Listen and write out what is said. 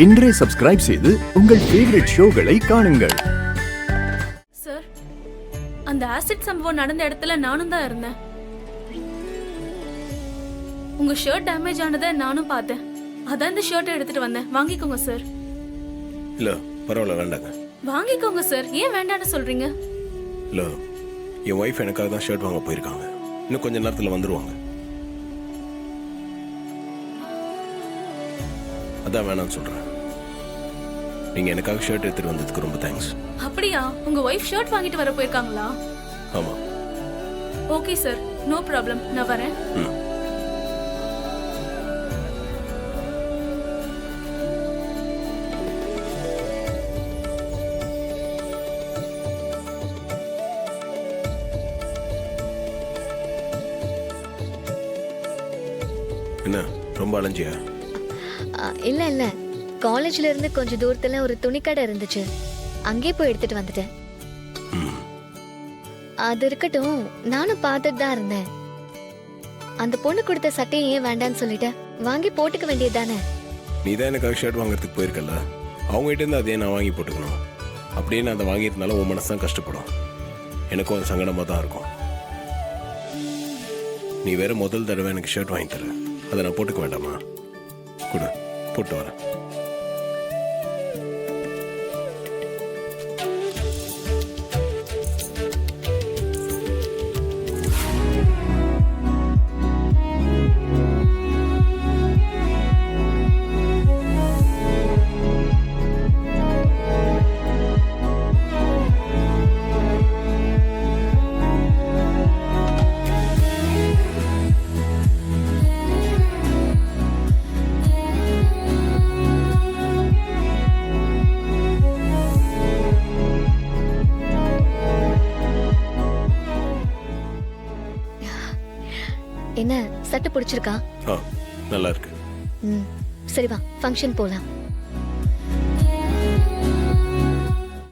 இன்றே சப்ஸ்கிரைப் செய்து உங்கள் ஃபேவரட் ஷோகளை காணுங்கள். சார், அந்த ஆசிட் சம்பவம் நடந்த இடத்துல நானும் தான் இருந்தேன். உங்க ஷர்ட் டேமேஜ் ஆனதை நானும் பார்த்தேன். அதான் இந்த ஷர்ட்டை எடுத்துட்டு வந்தேன். வாங்கிக்கோங்க சார். இல்ல பரவாயில்ல, வேண்டாங்க. வாங்கிக்கோங்க சார். ஏன் வேண்டாம்னு சொல்றீங்க? இல்ல, என் ஒய்ஃப் எனக்காக தான் ஷர்ட் வாங்க போயிருக்காங்க. இன்னும் கொஞ்ச நேரத்தில் வந்துருவாங்க. அதான் வேணாம்னு சொல்றேன். நீங்க எனக்காக ஷர்ட் எடுத்துட்டு வந்ததுக்கு ரொம்ப தேங்க்ஸ். அப்படியா? உங்க ஒய்ஃப் ஷர்ட் வாங்கிட்டு வர போயிருக்காங்களா? ஆமா. Okay sir, no problem. நான் வரேன். என்ன ரொம்ப அலைஞ்சியா? இல்ல இல்ல, காலேஜ்ல இருந்து கொஞ்ச தூரத்துல ஒரு துணிக்கடை இருந்துச்சு, அங்கே போய் எடுத்துட்டு வந்துட்டேன். அது இருக்கட்டும், நானும் பார்த்துட்டு தான் இருந்தேன். அந்த பொண்ணு கொடுத்த சட்டையை ஏன் வேண்டான்னு சொல்லிட்டேன்? வாங்கி போட்டுக்க வேண்டியதுதானே? நீ தான் எனக்காக ஷர்ட் வாங்குறதுக்கு போயிருக்கல, அவங்ககிட்ட இருந்து அதே நான் வாங்கி போட்டுக்கணும். அப்படியே நான் அதை வாங்கியிருந்தாலும் உன் மனசு தான் கஷ்டப்படும். எனக்கும் அது சங்கடமாக தான் இருக்கும். நீ வேற முதல் தடவை எனக்கு ஷர்ட் வாங்கி தர, அதை நான் போட்டுக்க வேண்டாமா? கொடு, போட்டு வரேன். என்ன, சட்டை பிடிச்சிருக்கா? நல்லா இருக்கு. சரி வா, ஃபங்க்ஷன் போலாம்.